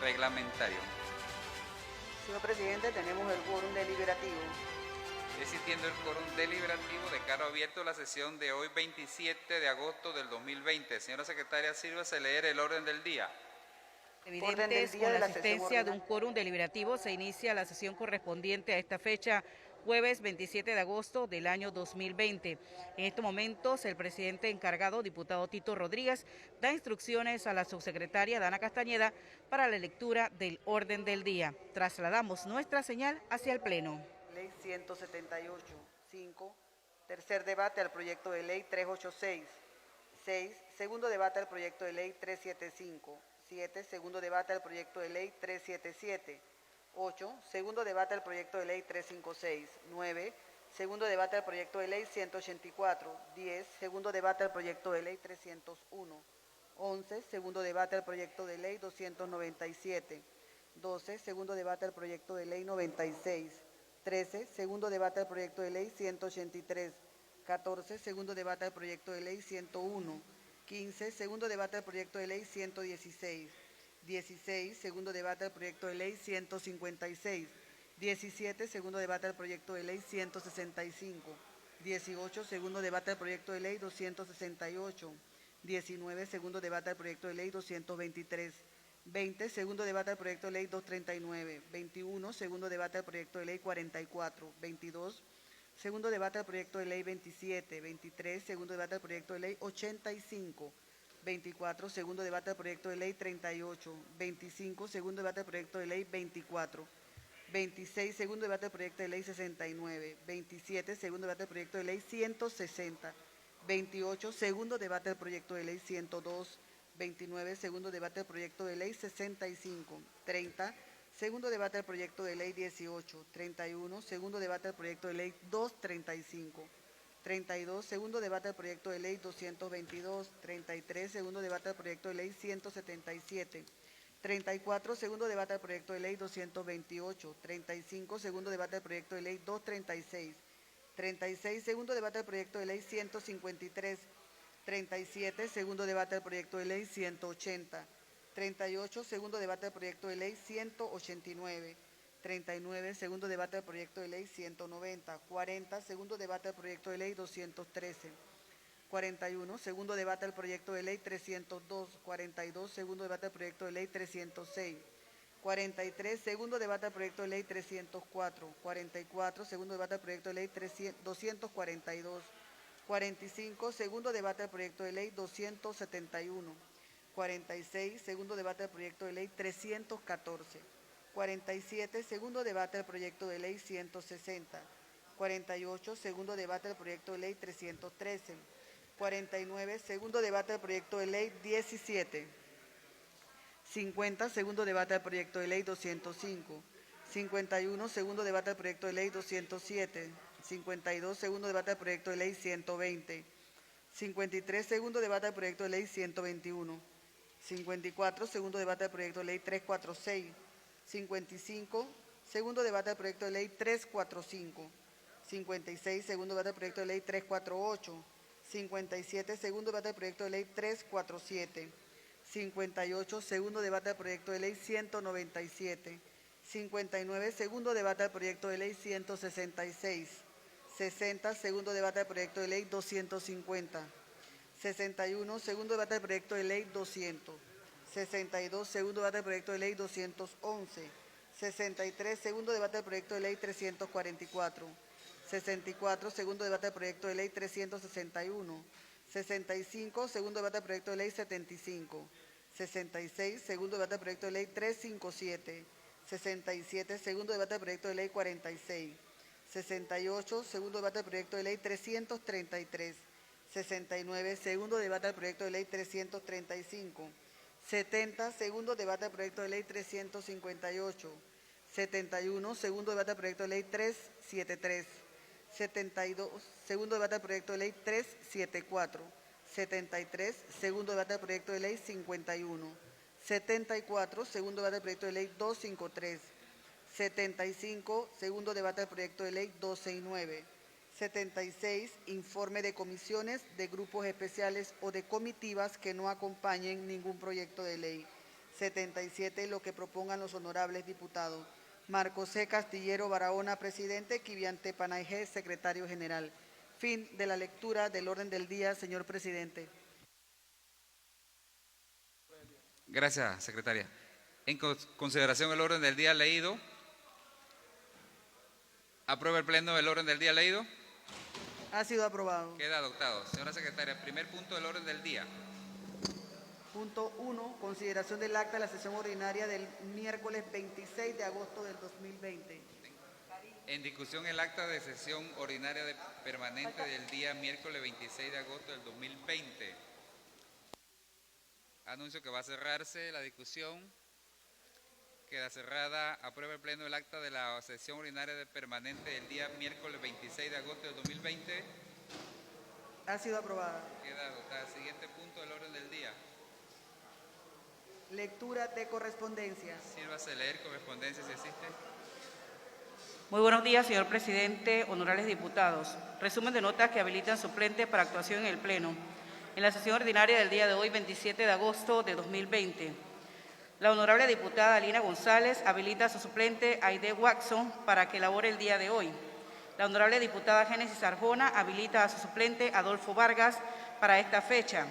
reglamentario. Señor presidente, tenemos el quórum deliberativo. Existiendo el quórum deliberativo, declaro abierto la sesión de hoy 27 de agosto del 2020. Señora secretaria, sírvase leer el orden del día. Evidentes, con la asistencia de un quórum deliberativo, se inicia la sesión correspondiente a esta fecha, jueves 27 de agosto del año 2020. En estos momentos, el presidente encargado, diputado Tito Rodríguez, da instrucciones a la subsecretaria Dana Castañeda para la lectura del orden del día. Trasladamos nuestra señal hacia el Pleno. Ley 178. 5. Tercer debate al proyecto de ley 386. 6. Segundo debate al proyecto de ley 375. 7. Segundo debate al proyecto de ley 377. 8. Segundo debate al proyecto de ley 356. 9. Segundo debate al proyecto de ley 184. 10. Segundo debate al proyecto de ley 301. 11. Segundo debate al proyecto de ley 297. 12. Segundo debate al proyecto de ley 96. 13. Segundo debate al proyecto de ley 183. 14. Segundo debate al proyecto de ley 101. 15. Segundo debate al proyecto de ley 116. 16. Segundo debate al proyecto de ley 156. 17. Segundo debate al proyecto de ley 165. 18. Segundo debate al proyecto de ley 268. 19. Segundo debate al proyecto de ley 223. 20. Segundo debate al proyecto de ley 239. 21. Segundo debate al proyecto de ley 44. 22. Segundo debate al proyecto de ley 27. 23. Segundo debate al proyecto de ley 85. 24. Segundo debate al proyecto de ley 38. 25. Segundo debate al proyecto de ley 24. 26. Segundo debate al proyecto de ley 69. 27. Segundo debate al proyecto de ley 160. 28. Segundo debate al proyecto de ley 102. 29. Segundo debate al proyecto de ley 65. 30. Segundo debate al proyecto de ley 18. 31. Segundo debate al proyecto de ley 235. 32. Segundo debate al proyecto de ley 222. 33. Segundo debate al proyecto de ley 177. 34. Segundo debate al proyecto de ley 228. 35. Segundo debate al proyecto de ley 236. 36. Segundo debate al proyecto de ley 153. 37. Segundo debate al proyecto de ley 180. 38. Segundo debate al proyecto de ley 189. 39. Segundo debate al proyecto de ley 190. 40. Segundo debate al proyecto de ley 213. 41. Segundo debate al proyecto de ley 302. 42. Segundo debate al proyecto de ley 306. 43. Segundo debate al proyecto de ley 304. 44. Segundo debate al proyecto de ley 242. 45. Segundo debate al proyecto de ley 271. 46. Segundo debate al proyecto de ley 314. 47. Segundo debate al proyecto de ley 160. 48. Segundo debate al proyecto de ley 313. 49. Segundo debate al proyecto de ley 17. 50. Segundo debate al proyecto de ley 205. 51. Segundo debate al proyecto de ley 207. 52. Segundo debate al proyecto de ley 120. 53. Segundo debate al proyecto de ley 121. 54. Segundo debate al proyecto de ley 346. 55. Segundo debate al proyecto de ley 345. 56. Segundo debate al proyecto de ley 348. 57. Segundo debate al proyecto de ley 347. 58. Segundo debate al proyecto de ley 197. 59. Segundo debate al proyecto de ley 166. 60. Segundo debate al proyecto de ley 250. 61. Segundo debate al proyecto de ley 200. 62. Segundo debate al proyecto de ley 211. 63. Segundo debate al proyecto de ley 344. 64. Segundo debate al proyecto de ley 361. 65. Segundo debate al proyecto de ley 75. 66. Segundo debate al proyecto de ley 357. 67. Segundo debate al proyecto de ley 46. 68. Segundo debate al proyecto de ley 333. 69. Segundo debate al proyecto de ley 335. 70. Segundo debate al proyecto de ley 358. 71. Segundo debate al proyecto de ley 373. 72. Segundo debate al proyecto de ley 374. 73. Segundo debate al proyecto de ley 51. 74. Segundo debate al proyecto de ley 253. 75. Segundo debate al proyecto de ley 269. 76. Informe de comisiones, de grupos especiales o de comitivas que no acompañen ningún proyecto de ley. 77, lo que propongan los honorables diputados. Marcos C. Castillero Barahona, presidente. Kiviante Panayé, secretario general. Fin de la lectura del orden del día, señor presidente. Gracias, secretaria. En consideración del orden del día leído, ¿aprueba el Pleno el orden del día leído? Ha sido aprobado. Queda adoptado. Señora secretaria, primer punto del orden del día. Punto 1. Consideración del acta de la sesión ordinaria del miércoles 26 de agosto del 2020. En discusión el acta de sesión ordinaria permanente del día miércoles 26 de agosto del 2020. Anuncio que va a cerrarse la discusión. Queda cerrada. Aprueba el Pleno el acta de la sesión ordinaria permanente del día miércoles 26 de agosto del 2020. Ha sido aprobada. Queda adoptada. Siguiente punto del orden del día. Lectura de correspondencia. Sírvase leer correspondencia si existe. Muy buenos días, señor presidente, honorables diputados. Resumen de notas que habilitan suplente para actuación en el Pleno. En la sesión ordinaria del día de hoy, 27 de agosto de 2020, la honorable diputada Alina González habilita a su suplente Aide Watson para que elabore el día de hoy. La honorable diputada Génesis Arjona habilita a su suplente Adolfo Vargas para esta fecha.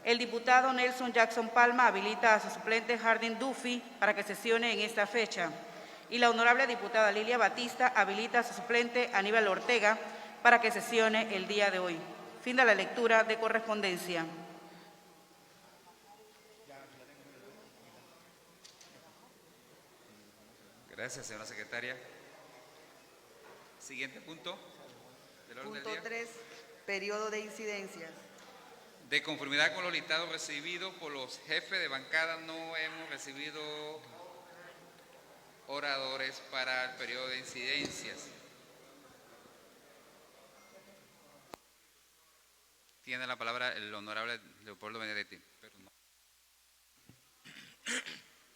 El diputado Nelson Jackson Palma habilita a su suplente Hardin Duffy para que sesione en esta fecha. Y la honorable diputada Lilia Batista habilita a su suplente Aníbal Ortega para que sesione el día de hoy. Fin de la lectura de correspondencia. Gracias, señora secretaria. Siguiente punto del orden del Punto día. 3. Periodo de incidencias. De conformidad con los listados recibidos por los jefes de bancada, no hemos recibido oradores para el periodo de incidencias. Tiene la palabra el honorable Leopoldo Benedetti.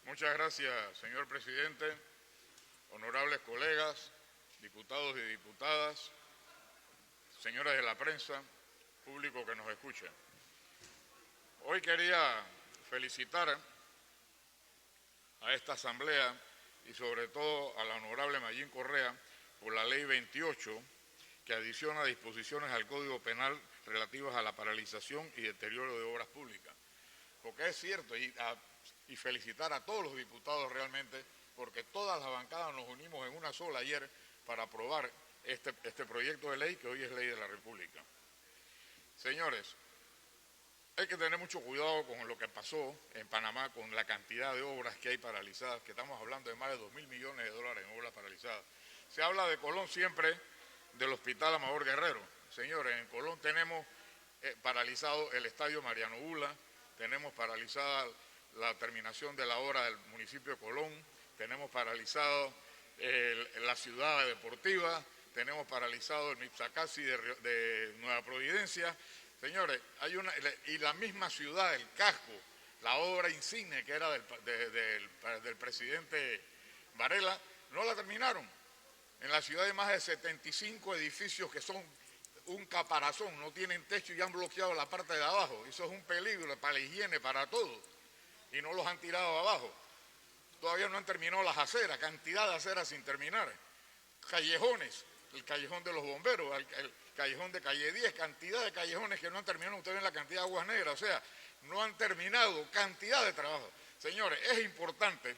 Muchas gracias, señor presidente, honorables colegas, diputados y diputadas, señoras de la prensa, público que nos escucha. Hoy quería felicitar a esta asamblea y sobre todo a la honorable Mayín Correa por la ley 28 que adiciona disposiciones al Código Penal relativas a la paralización y deterioro de obras públicas. Porque es cierto, y felicitar a todos los diputados realmente, porque todas las bancadas nos unimos en una sola ayer para aprobar este proyecto de ley que hoy es ley de la República. Señores, hay que tener mucho cuidado con lo que pasó en Panamá, con la cantidad de obras que hay paralizadas, que estamos hablando de más de 2.000 millones de dólares en obras paralizadas. Se habla de Colón siempre del Hospital Amador Guerrero. Señores, en Colón tenemos paralizado el Estadio Mariano Bula, tenemos paralizada la terminación de la obra del municipio de Colón, tenemos paralizado la ciudad deportiva, tenemos paralizado el Mipsacasi de Nueva Providencia. Señores, y la misma ciudad, el casco, la obra insigne que era del presidente Varela, no la terminaron. En la ciudad hay más de 75 edificios que son un caparazón, no tienen techo y han bloqueado la parte de abajo. Eso es un peligro para la higiene, para todo. Y no los han tirado abajo. Todavía no han terminado las aceras, cantidad de aceras sin terminar. Callejones, el callejón de los bomberos, el callejón de calle 10, cantidad de callejones que no han terminado. Ustedes ven la cantidad de aguas negras, o sea, no han terminado, cantidad de trabajo. Señores, es importante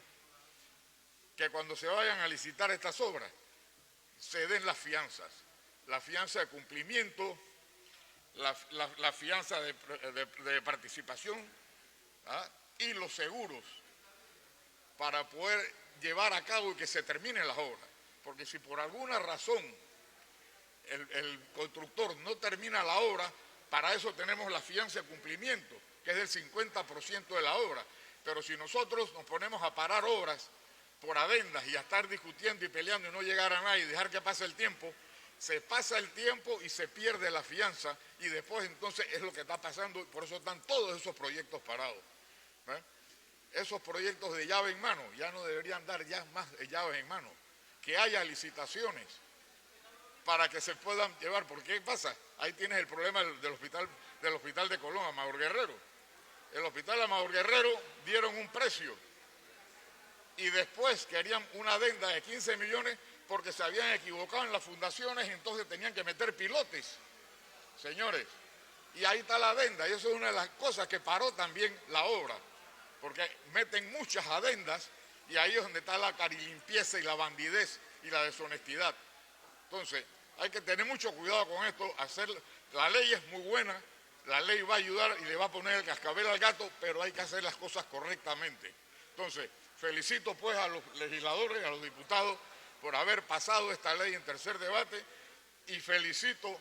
que cuando se vayan a licitar estas obras, se den las fianzas, la fianza de cumplimiento, la fianza de participación, ¿ah? Y los seguros para poder llevar a cabo y que se terminen las obras. Porque si por alguna razón el constructor no termina la obra, para eso tenemos la fianza de cumplimiento, que es del 50% de la obra. Pero si nosotros nos ponemos a parar obras por adendas y a estar discutiendo y peleando y no llegar a nada y dejar que pase el tiempo, se pasa el tiempo y se pierde la fianza y después entonces es lo que está pasando, por eso están todos esos proyectos parados. Esos proyectos de llave en mano, ya no deberían dar ya más llaves en mano, que haya licitaciones para que se puedan llevar, porque ¿qué pasa? Ahí tienes el problema del hospital de Colón, Amador Guerrero. El hospital Amador Guerrero dieron un precio y después querían una adenda de 15 millones porque se habían equivocado en las fundaciones y entonces tenían que meter pilotes, señores. Y ahí está la adenda, y eso es una de las cosas que paró también la obra, porque meten muchas adendas y ahí es donde está la carilimpieza y la bandidez y la deshonestidad. Entonces, hay que tener mucho cuidado con esto. La ley es muy buena, la ley va a ayudar y le va a poner el cascabel al gato, pero hay que hacer las cosas correctamente. Entonces, felicito pues a los legisladores, a los diputados, por haber pasado esta ley en tercer debate, y felicito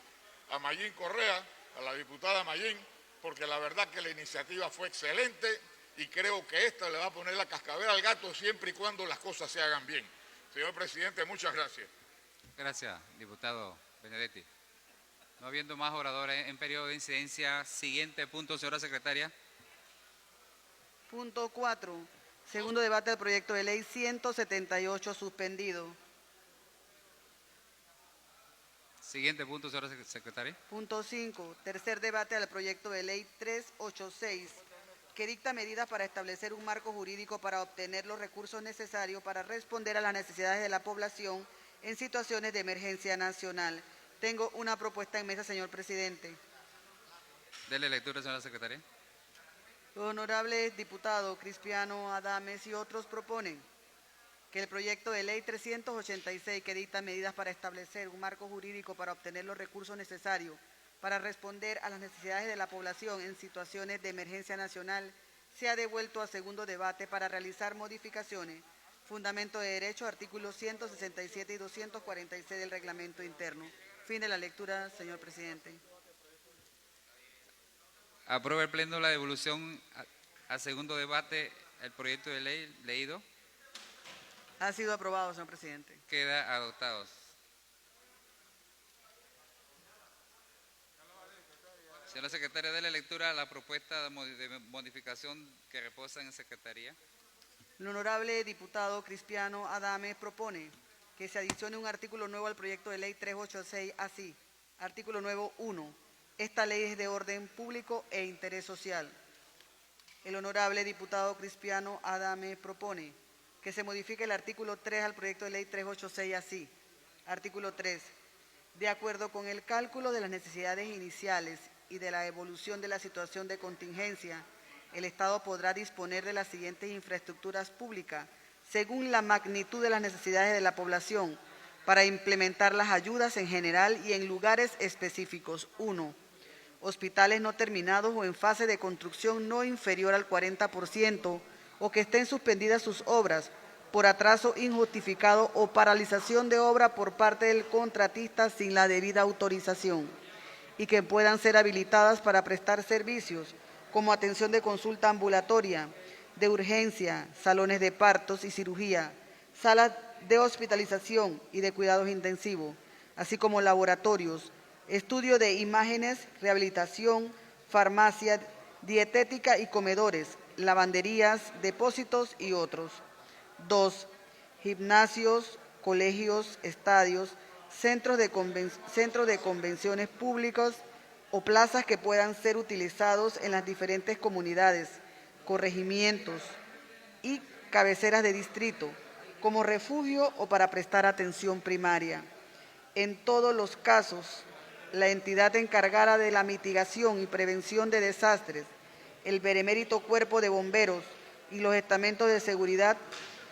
a Mayín Correa, a la diputada Mayín, porque la verdad que la iniciativa fue excelente y creo que esta le va a poner la cascabel al gato siempre y cuando las cosas se hagan bien. Señor presidente, muchas gracias. Gracias, diputado Benedetti. No habiendo más oradores en periodo de incidencia, siguiente punto, señora secretaria. Punto 4. Segundo debate del proyecto de ley 178, suspendido. Siguiente punto, señora secretaria. Punto 5. Tercer debate del proyecto de ley 386, que dicta medidas para establecer un marco jurídico para obtener los recursos necesarios para responder a las necesidades de la población en situaciones de emergencia nacional. Tengo una propuesta en mesa, señor presidente. Dele lectura, señora secretaria. Los honorables diputados Cristiano, Adames y otros proponen que el proyecto de ley 386, que dicta medidas para establecer un marco jurídico para obtener los recursos necesarios para responder a las necesidades de la población en situaciones de emergencia nacional, sea devuelto a segundo debate para realizar modificaciones. Fundamento de derecho, artículos 167 y 246 del reglamento interno. Fin de la lectura, señor presidente. Aprueba el Pleno la devolución a segundo debate el proyecto de ley leído. Ha sido aprobado, señor presidente. Queda adoptado. Señora secretaria, dele lectura a la propuesta de modificación que reposa en secretaría. El honorable diputado Cristiano Adames propone que se adicione un artículo nuevo al proyecto de ley 386 así. Artículo nuevo 1. Esta ley es de orden público e interés social. El honorable diputado Cristiano Adames propone que se modifique el artículo 3 al proyecto de ley 386 así. Artículo 3. De acuerdo con el cálculo de las necesidades iniciales y de la evolución de la situación de contingencia, el Estado podrá disponer de las siguientes infraestructuras públicas según la magnitud de las necesidades de la población para implementar las ayudas en general y en lugares específicos. 1. Hospitales no terminados o en fase de construcción no inferior al 40% o que estén suspendidas sus obras por atraso injustificado o paralización de obra por parte del contratista sin la debida autorización y que puedan ser habilitadas para prestar servicios como atención de consulta ambulatoria, de urgencia, salones de partos y cirugía, salas de hospitalización y de cuidados intensivos, así como laboratorios, estudio de imágenes, rehabilitación, farmacia, dietética y comedores, lavanderías, depósitos y otros. 2. Gimnasios, colegios, estadios, centros de convenciones públicos o plazas que puedan ser utilizados en las diferentes comunidades, corregimientos y cabeceras de distrito, como refugio o para prestar atención primaria. En todos los casos, la entidad encargada de la mitigación y prevención de desastres, el benemérito Cuerpo de Bomberos y los estamentos de seguridad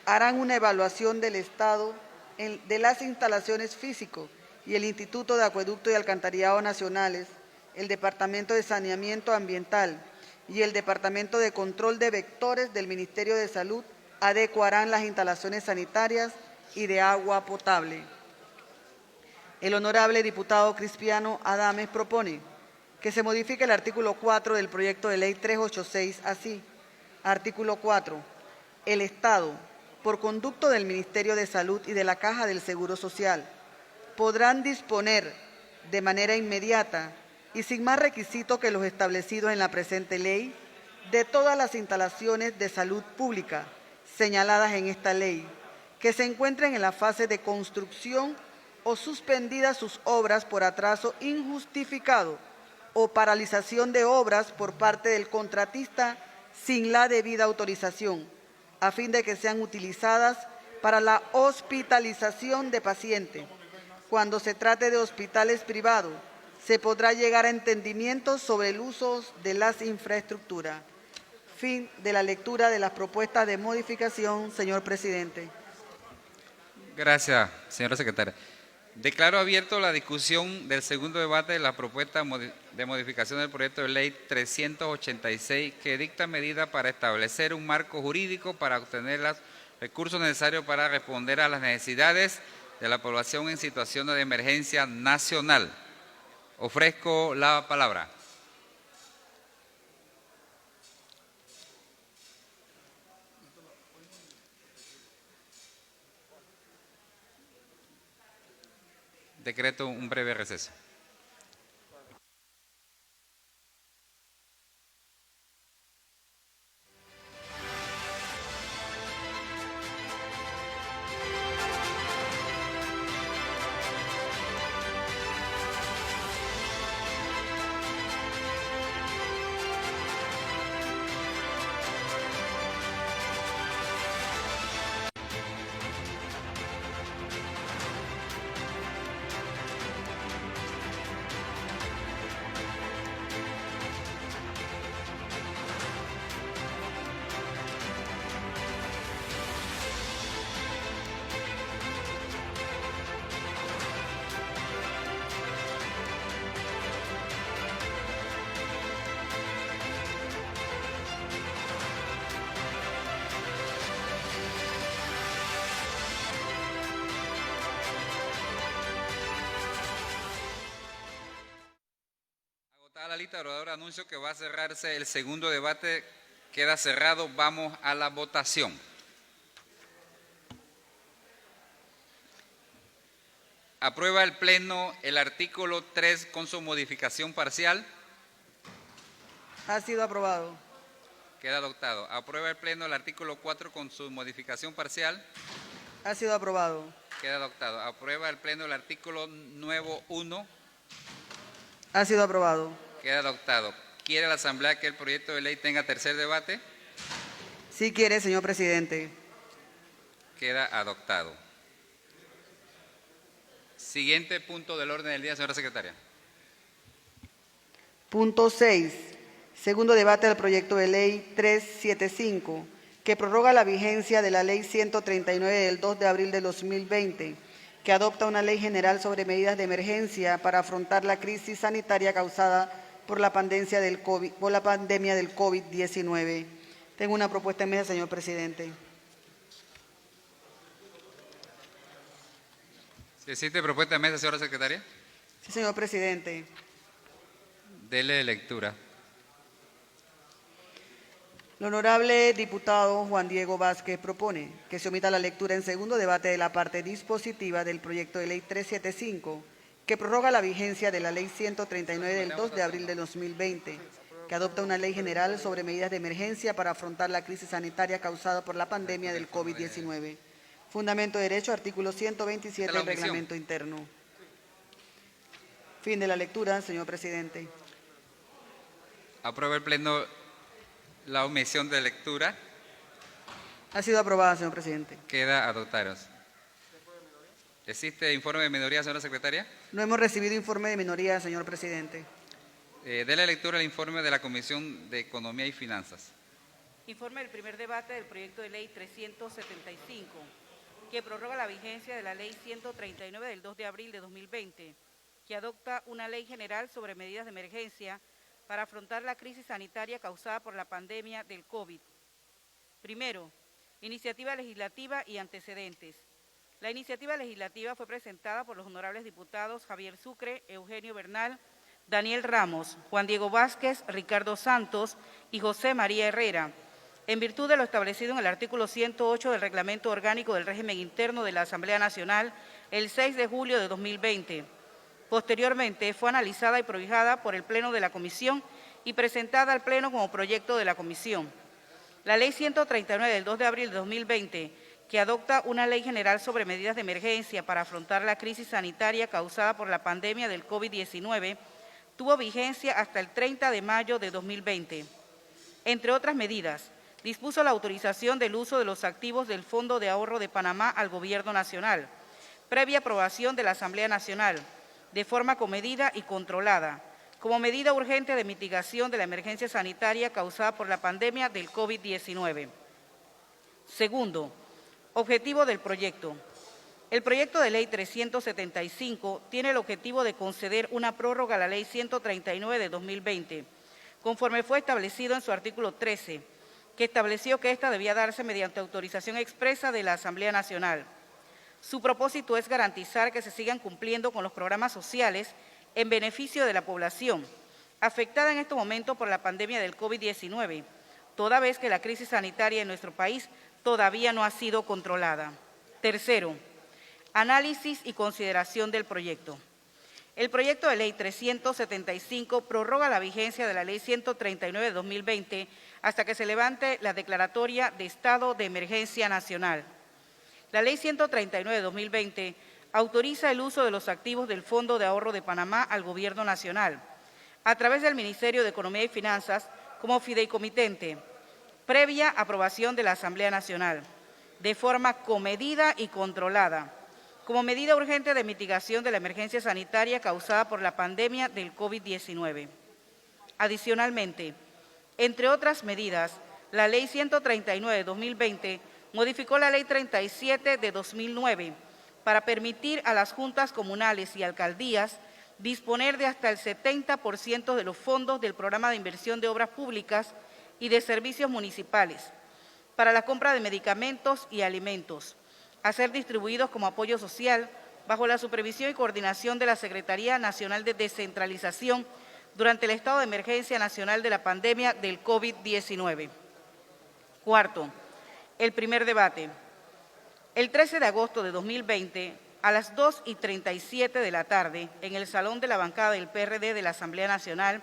harán una evaluación del estado de las instalaciones físicas y el Instituto de Acueducto y Alcantarillado Nacionales, el Departamento de Saneamiento Ambiental y el Departamento de Control de Vectores del Ministerio de Salud adecuarán las instalaciones sanitarias y de agua potable. El honorable diputado Cristiano Adames propone que se modifique el artículo 4 del proyecto de ley 386 así. Artículo 4. El Estado, por conducto del Ministerio de Salud y de la Caja del Seguro Social, podrán disponer de manera inmediata y sin más requisito que los establecidos en la presente ley, de todas las instalaciones de salud pública señaladas en esta ley, que se encuentren en la fase de construcción o suspendidas sus obras por atraso injustificado o paralización de obras por parte del contratista sin la debida autorización, a fin de que sean utilizadas para la hospitalización de pacientes. Cuando se trate de hospitales privados, se podrá llegar a entendimientos sobre el uso de las infraestructuras. Fin de la lectura de las propuestas de modificación, señor presidente. Gracias, señora secretaria. Declaro abierto la discusión del segundo debate de la propuesta de modificación del proyecto de ley 386 que dicta medidas para establecer un marco jurídico para obtener los recursos necesarios para responder a las necesidades de la población en situaciones de emergencia nacional. Ofrezco la palabra. Decreto un breve receso. La lista de oradores, anuncio que va a cerrarse el segundo debate, queda cerrado. Vamos a la votación. ¿Aprueba el Pleno el artículo 3 con su modificación parcial? Ha sido aprobado. Queda adoptado. ¿Aprueba el Pleno el artículo 4 con su modificación parcial? Ha sido aprobado. Queda adoptado. ¿Aprueba el Pleno el artículo nuevo 1? Ha sido aprobado. Queda adoptado. ¿Quiere la Asamblea que el proyecto de ley tenga tercer debate? Sí quiere, señor presidente. Queda adoptado. Siguiente punto del orden del día, señora secretaria. Punto 6. Segundo debate del proyecto de ley 375, que prorroga la vigencia de la Ley 139 del 2 de abril de 2020, que adopta una ley general sobre medidas de emergencia para afrontar la crisis sanitaria causada por la pandemia del COVID-19. Tengo una propuesta en mesa, señor presidente. ¿Se existe propuesta en mesa, señora secretaria? Sí, señor presidente. Dele lectura. El honorable diputado Juan Diego Vázquez propone que se omita la lectura en segundo debate de la parte dispositiva del proyecto de ley 375, que prorroga la vigencia de la Ley 139 del 2 de abril de 2020, que adopta una ley general sobre medidas de emergencia para afrontar la crisis sanitaria causada por la pandemia del COVID-19. Fundamento de derecho, artículo 127 del reglamento interno. Fin de la lectura, señor presidente. ¿Aprueba el Pleno la omisión de lectura? Ha sido aprobada, señor presidente. Queda adoptado. ¿Existe informe de minoría, señora secretaria? No hemos recibido informe de minoría, señor presidente. Dele lectura al informe de la Comisión de Economía y Finanzas. Informe del primer debate del proyecto de ley 375, que prorroga la vigencia de la Ley 139 del 2 de abril de 2020, que adopta una ley general sobre medidas de emergencia para afrontar la crisis sanitaria causada por la pandemia del COVID. Primero, iniciativa legislativa y antecedentes. La iniciativa legislativa fue presentada por los honorables diputados Javier Sucre, Eugenio Bernal, Daniel Ramos, Juan Diego Vázquez, Ricardo Santos y José María Herrera, en virtud de lo establecido en el artículo 108 del Reglamento Orgánico del Régimen Interno de la Asamblea Nacional el 6 de julio de 2020. Posteriormente fue analizada y prohijada por el Pleno de la Comisión y presentada al Pleno como proyecto de la Comisión. La Ley 139 del 2 de abril de 2020, que adopta una ley general sobre medidas de emergencia para afrontar la crisis sanitaria causada por la pandemia del COVID-19, tuvo vigencia hasta el 30 de mayo de 2020. Entre otras medidas, dispuso la autorización del uso de los activos del Fondo de Ahorro de Panamá al Gobierno Nacional, previa aprobación de la Asamblea Nacional, de forma comedida y controlada, como medida urgente de mitigación de la emergencia sanitaria causada por la pandemia del COVID-19. Segundo, objetivo del proyecto. El proyecto de ley 375 tiene el objetivo de conceder una prórroga a la ley 139 de 2020, conforme fue establecido en su artículo 13, que estableció que ésta debía darse mediante autorización expresa de la Asamblea Nacional. Su propósito es garantizar que se sigan cumpliendo con los programas sociales en beneficio de la población, afectada en estos momentos por la pandemia del COVID-19, toda vez que la crisis sanitaria en nuestro país todavía no ha sido controlada. Tercero, análisis y consideración del proyecto. El proyecto de ley 375 prorroga la vigencia de la ley 139 de 2020 hasta que se levante la declaratoria de estado de emergencia nacional. La ley 139 de 2020 autoriza el uso de los activos del Fondo de Ahorro de Panamá al Gobierno Nacional, a través del Ministerio de Economía y Finanzas como fideicomitente, previa aprobación de la Asamblea Nacional, de forma comedida y controlada, como medida urgente de mitigación de la emergencia sanitaria causada por la pandemia del COVID-19. Adicionalmente, entre otras medidas, la Ley 139 de 2020 modificó la Ley 37 de 2009 para permitir a las juntas comunales y alcaldías disponer de hasta el 70% de los fondos del Programa de Inversión de Obras Públicas y de Servicios Municipales para la compra de medicamentos y alimentos, a ser distribuidos como apoyo social bajo la supervisión y coordinación de la Secretaría Nacional de Descentralización durante el estado de emergencia nacional de la pandemia del COVID-19. Cuarto, el primer debate. El 13 de agosto de 2020, a las 2:37 de la tarde, en el Salón de la Bancada del PRD de la Asamblea Nacional,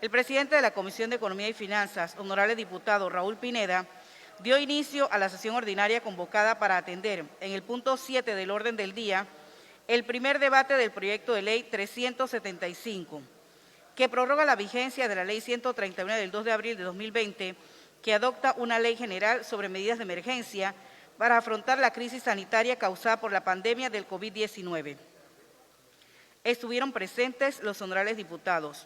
el presidente de la Comisión de Economía y Finanzas, honorable diputado Raúl Pineda, dio inicio a la sesión ordinaria convocada para atender, en el punto 7 del orden del día, el primer debate del proyecto de ley 375, que prorroga la vigencia de la Ley 139 del 2 de abril de 2020, que adopta una ley general sobre medidas de emergencia para afrontar la crisis sanitaria causada por la pandemia del COVID-19. Estuvieron presentes los honorables diputados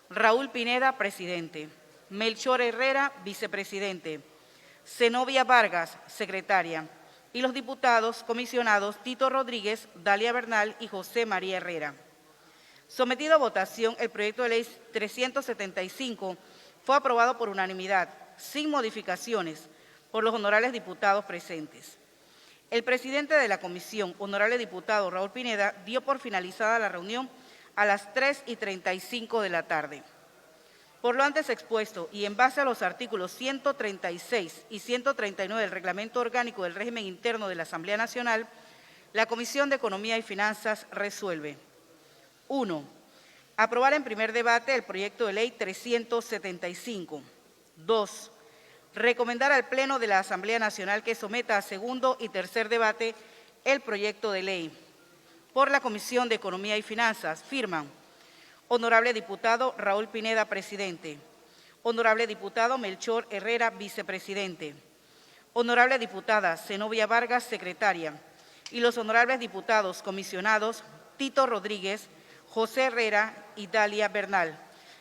Raúl Pineda, presidente; Melchor Herrera, vicepresidente; Zenobia Vargas, secretaria; y los diputados comisionados Tito Rodríguez, Dalia Bernal y José María Herrera. Sometido a votación, el proyecto de ley 375 fue aprobado por unanimidad, sin modificaciones, por los honorables diputados presentes. El presidente de la comisión, honorable diputado Raúl Pineda, dio por finalizada la reunión a las 3:35 de la tarde. Por lo antes expuesto y en base a los artículos 136 y 139 del Reglamento Orgánico del Régimen Interno de la Asamblea Nacional, la Comisión de Economía y Finanzas resuelve: 1. Aprobar en primer debate el proyecto de ley 375. 2. Recomendar al Pleno de la Asamblea Nacional que someta a segundo y tercer debate el proyecto de ley. Por la Comisión de Economía y Finanzas firman: honorable diputado Raúl Pineda, presidente; honorable diputado Melchor Herrera, vicepresidente; honorable diputada Zenobia Vargas, secretaria; y los honorables diputados comisionados Tito Rodríguez, José Herrera y Dalia Bernal.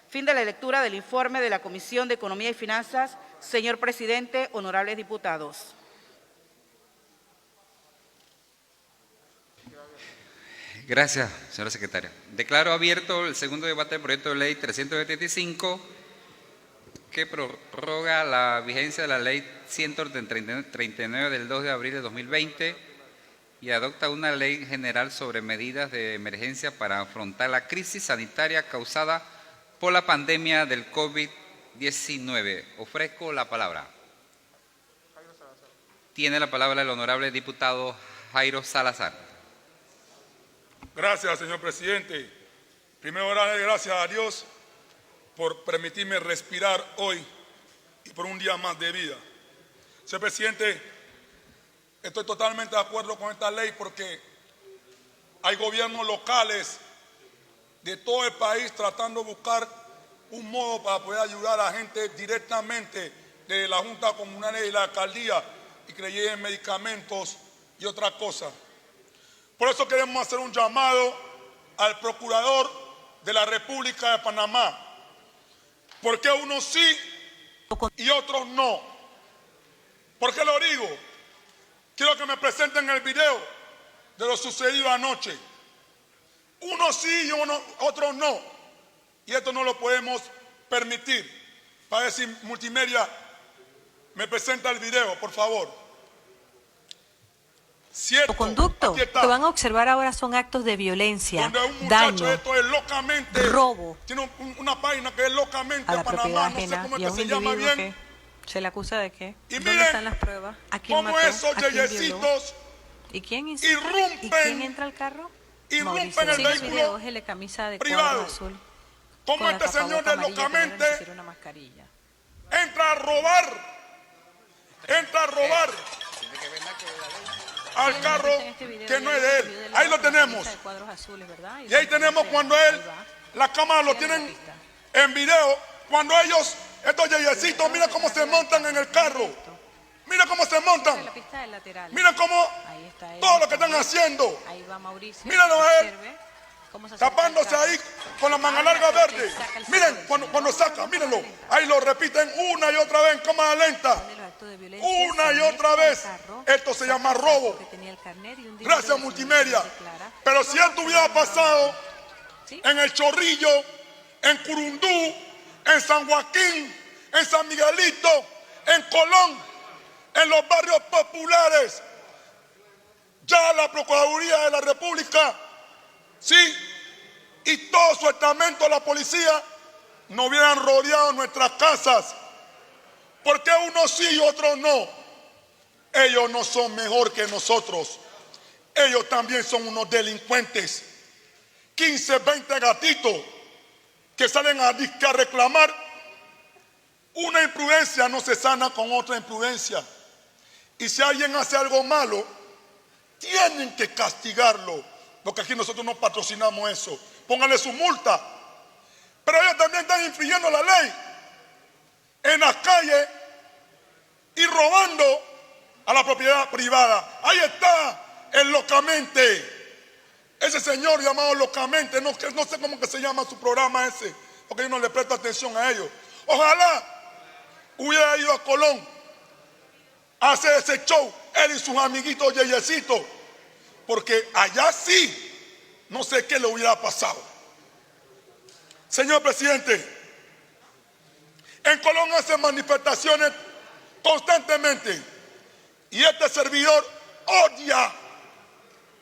Fin de la lectura del informe de la Comisión de Economía y Finanzas. Señor presidente, honorables diputados. Gracias, señora secretaria. Declaro abierto el segundo debate del proyecto de ley 375, que prorroga la vigencia de la ley 139 del 2 de abril de 2020 y adopta una ley general sobre medidas de emergencia para afrontar la crisis sanitaria causada por la pandemia del COVID-19. Ofrezco la palabra. Tiene la palabra el honorable diputado Jairo Salazar. Gracias, señor presidente. Primero, darle gracias a Dios por permitirme respirar hoy y por un día más de vida. Señor presidente, estoy totalmente de acuerdo con esta ley porque hay gobiernos locales de todo el país tratando de buscar un modo para poder ayudar a la gente directamente de la Junta Comunal y la Alcaldía y que le lleguen medicamentos y otras cosas. Por eso queremos hacer un llamado al Procurador de la República de Panamá. ¿Por qué unos sí y otros no? ¿Por qué lo digo? Quiero que me presenten el video de lo sucedido anoche. Unos sí y otros no. Y esto no lo podemos permitir. Para decir multimedia, me presenta el video, por favor. Cierto, conducto que van a observar ahora son actos de violencia, donde un muchacho, daño, esto es locamente, robo tiene una página que es locamente a la propiedad Panamá, no sé ajena cómo y es a que un se llama individuo bien. que se le acusa de qué. Y ¿Dónde miren están las pruebas? ¿A quién cómo mató? esos ¿A quién violó? yeyecitos ¿Y quién irrumpen, ¿Y quién entra al carro? irrumpen el Sí, el vehículo video es el de camisa de privado. cuadro azul. Como con la este señor tapaboca de amarilla, pero locamente ni siquiera una mascarilla. entra a robar al carro que no es de él. Ahí lo tenemos. Y ahí tenemos cuando él, la cámara lo tienen en video, cuando ellos, estos yeyecitos, mira cómo se montan en el carro. Mira cómo se montan. Mira cómo todo lo que están haciendo. Ahí va Mauricio. Míralo a él, cómo se tapándose ahí con la manga larga verde. Miren cuando saca, mírenlo. Ahí lo repiten una y otra vez en cámara lenta. Una y otra vez. Esto se llama robo. Gracias, multimedia. Pero si esto hubiera pasado en El Chorrillo, en Curundú, en San Joaquín, en San Miguelito, en Colón, en los barrios populares, ya la Procuraduría de la República, sí, y todo su estamento, la policía, no hubieran rodeado nuestras casas. ¿Por qué unos sí y otros no? Ellos no son mejor que nosotros. Ellos también son unos delincuentes. 15, 20 gatitos que salen a reclamar. Una imprudencia no se sana con otra imprudencia. Y si alguien hace algo malo, tienen que castigarlo. Porque aquí nosotros no patrocinamos eso. Pónganle su multa. Pero ellos también están infringiendo la ley en las calles y robando a la propiedad privada. Ahí está el locamente. Ese señor llamado locamente, no sé cómo que se llama su programa ese, porque yo no le presto atención a ellos. Ojalá hubiera ido a Colón a hacer ese show, él y sus amiguitos yeyecitos, porque allá sí, no sé qué le hubiera pasado. Señor presidente, en Colón hacen manifestaciones constantemente y este servidor odia,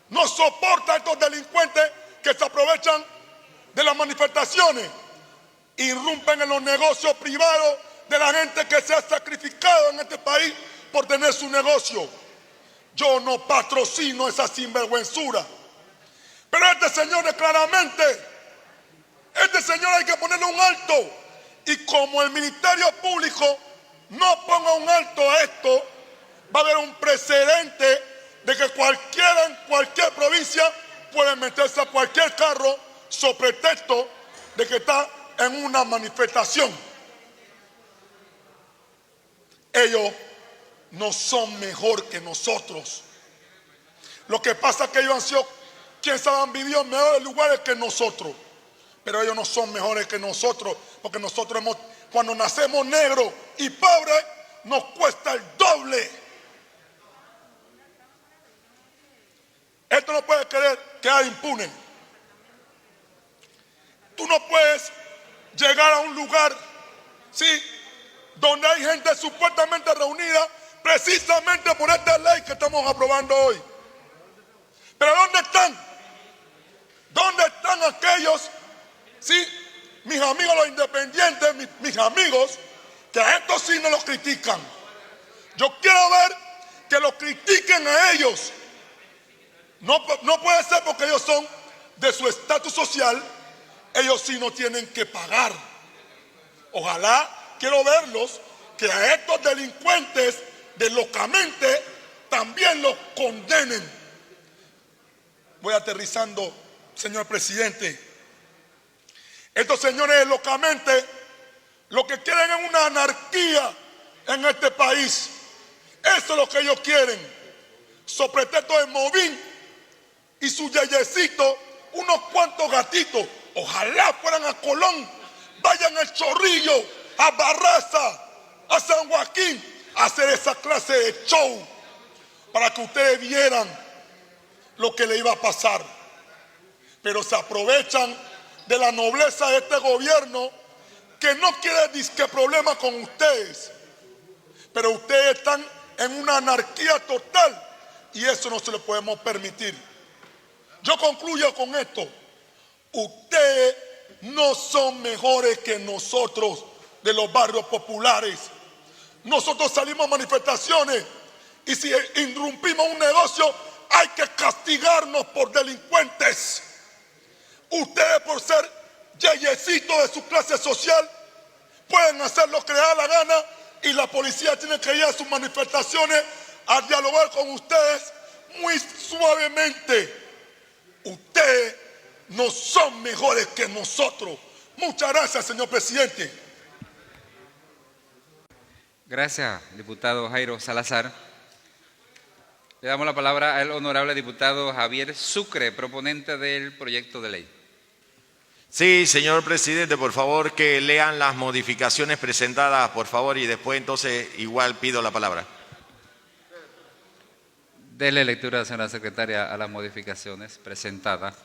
no soporta a estos delincuentes que se aprovechan de las manifestaciones, irrumpen en los negocios privados de la gente que se ha sacrificado en este país por tener su negocio. Yo no patrocino esa sinvergüenzura, pero este señor es claramente, este señor hay que ponerle un alto. Y como el Ministerio Público no ponga un alto a esto, va a haber un precedente de que cualquiera en cualquier provincia puede meterse a cualquier carro sobre pretexto de que está en una manifestación. Ellos no son mejor que nosotros. Lo que pasa es que ellos han sido quienes han vivido en mejores lugares que nosotros. Pero ellos no son mejores que nosotros, porque nosotros cuando nacemos negros y pobres, nos cuesta el doble. Esto no puede quedar impune. Tú no puedes llegar a un lugar, ¿sí?, donde hay gente supuestamente reunida precisamente por esta ley que estamos aprobando hoy. Pero ¿dónde están? ¿Dónde están aquellos, sí, mis amigos los independientes, mis amigos, que a estos sí no los critican? Yo quiero ver que los critiquen a ellos. No puede ser porque ellos son de su estatus social, ellos sí no tienen que pagar. Ojalá, quiero verlos, que a estos delincuentes de locamente también los condenen. Voy aterrizando, señor presidente. Estos señores de locamente lo que quieren es una anarquía en este país. Eso es lo que ellos quieren. So pretexto de Movín y su yeyecito, unos cuantos gatitos, ojalá fueran a Colón, vayan al Chorrillo, a Barraza, a San Joaquín, a hacer esa clase de show para que ustedes vieran lo que le iba a pasar. Pero se aprovechan de la nobleza de este gobierno que no quiere disque problema con ustedes. Pero ustedes están en una anarquía total y eso no se lo podemos permitir. Yo concluyo con esto. Ustedes no son mejores que nosotros de los barrios populares. Nosotros salimos a manifestaciones y si irrumpimos un negocio hay que castigarnos por delincuentes. Ustedes por ser yeyecitos de su clase social pueden hacer lo que les da la gana y la policía tiene que ir a sus manifestaciones a dialogar con ustedes muy suavemente. Ustedes no son mejores que nosotros. Muchas gracias, señor presidente. Gracias, diputado Jairo Salazar. Le damos la palabra al honorable diputado Javier Sucre, proponente del proyecto de ley. Sí, señor presidente, por favor que lean las modificaciones presentadas, por favor, y después entonces igual pido la palabra. Dele lectura, señora secretaria, a las modificaciones presentadas.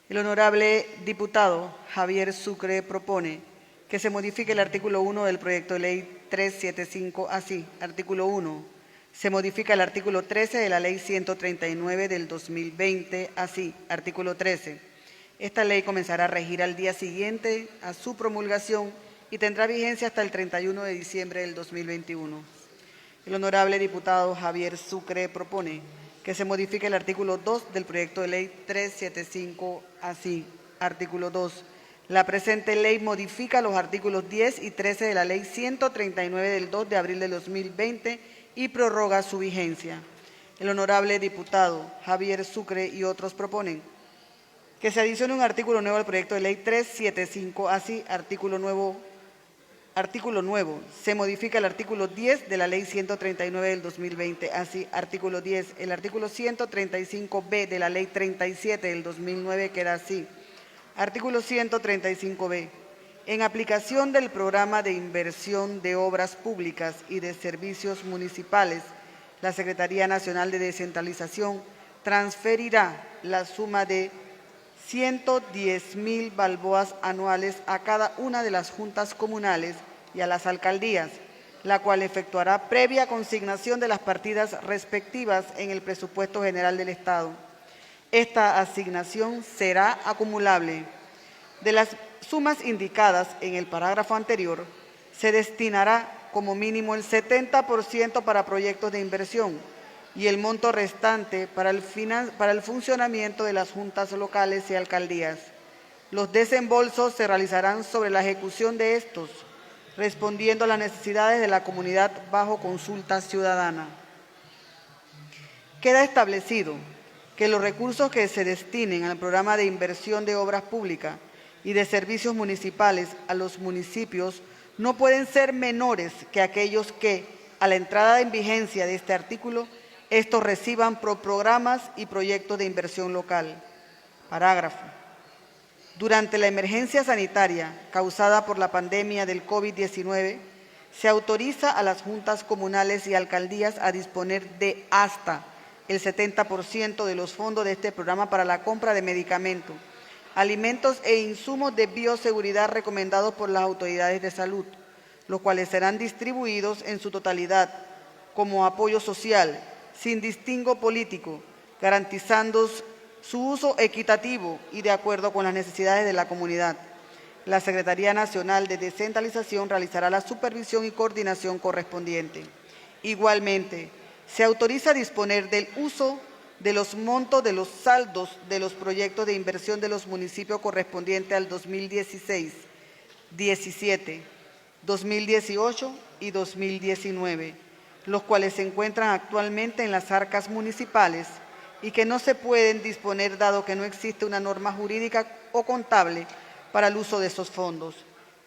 El honorable diputado Javier Sucre propone que se modifique el artículo 1 del proyecto de ley 375 así. Artículo 1. Se modifica el artículo 13 de la ley 139 del 2020 así. Artículo 13. Esta ley comenzará a regir al día siguiente a su promulgación y tendrá vigencia hasta el 31 de diciembre del 2021. El honorable diputado Javier Sucre propone que se modifique el artículo 2 del proyecto de ley 375 así. Artículo 2. La presente ley modifica los artículos 10 y 13 de la ley 139 del 2 de abril del 2020 y prorroga su vigencia. El honorable diputado Javier Sucre y otros proponen que se adicione un artículo nuevo al proyecto de ley 375 así. Artículo nuevo. Se modifica el artículo 10 de la ley 139 del 2020 así. Artículo 10. El artículo 135b de la ley 37 del 2009 queda así. Artículo 135b. En aplicación del programa de inversión de obras públicas y de servicios municipales, la Secretaría Nacional de Descentralización transferirá la suma de 110.000 balboas anuales a cada una de las juntas comunales y a las alcaldías, la cual efectuará previa consignación de las partidas respectivas en el presupuesto general del Estado. Esta asignación será acumulable. De las sumas indicadas en el parágrafo anterior, se destinará como mínimo el 70% para proyectos de inversión y el monto restante para el funcionamiento de las juntas locales y alcaldías. Los desembolsos se realizarán sobre la ejecución de estos, respondiendo a las necesidades de la comunidad bajo consulta ciudadana. Queda establecido que los recursos que se destinen al programa de inversión de obras públicas y de servicios municipales a los municipios no pueden ser menores que aquellos que, a la entrada en vigencia de este artículo, estos reciban por programas y proyectos de inversión local. Parágrafo. Durante la emergencia sanitaria causada por la pandemia del COVID-19, se autoriza a las juntas comunales y alcaldías a disponer de hasta el 70% de los fondos de este programa para la compra de medicamentos, alimentos e insumos de bioseguridad recomendados por las autoridades de salud, los cuales serán distribuidos en su totalidad como apoyo social, sin distingo político, garantizando su uso equitativo y de acuerdo con las necesidades de la comunidad. La Secretaría Nacional de Descentralización realizará la supervisión y coordinación correspondiente. Igualmente, se autoriza a disponer del uso de los montos de los saldos de los proyectos de inversión de los municipios correspondientes al 2016, 17, 2018 y 2019, los cuales se encuentran actualmente en las arcas municipales y que no se pueden disponer dado que no existe una norma jurídica o contable para el uso de esos fondos.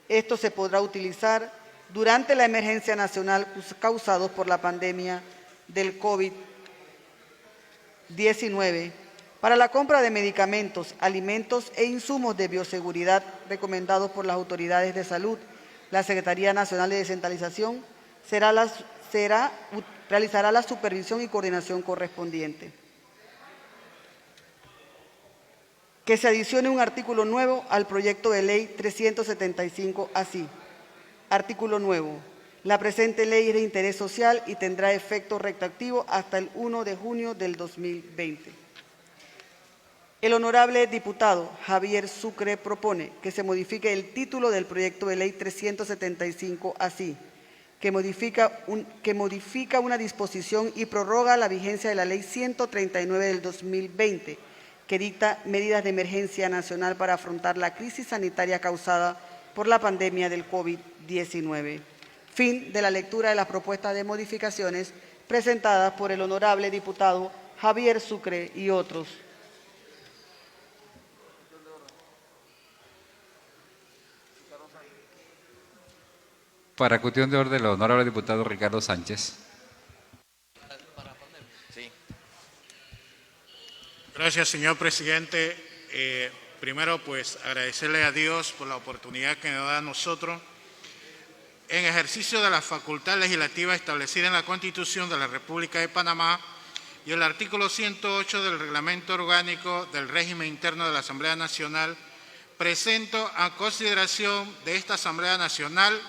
Esto se podrá utilizar durante la emergencia nacional causada por la pandemia del COVID-19 para la compra de medicamentos, alimentos e insumos de bioseguridad recomendados por las autoridades de salud. La Secretaría Nacional de Descentralización realizará la supervisión y coordinación correspondiente. Que se adicione un artículo nuevo al proyecto de ley 375 así. Artículo nuevo. La presente ley es de interés social y tendrá efecto retroactivo hasta el 1 de junio del 2020. El honorable diputado Javier Sucre propone que se modifique el título del proyecto de ley 375 así, que modifica una disposición y prorroga la vigencia de la ley 139 del 2020, que dicta medidas de emergencia nacional para afrontar la crisis sanitaria causada por la pandemia del COVID-19. Fin de la lectura de las propuestas de modificaciones presentadas por el honorable diputado Javier Sucre y otros. Para cuestión de orden, el honorable diputado Ricardo Sánchez. Gracias, señor presidente. Primero, pues, agradecerle a Dios por la oportunidad que nos da a nosotros, en ejercicio de la facultad legislativa establecida en la Constitución de la República de Panamá y el artículo 108 del Reglamento Orgánico del Régimen Interno de la Asamblea Nacional, presento a consideración de esta Asamblea Nacional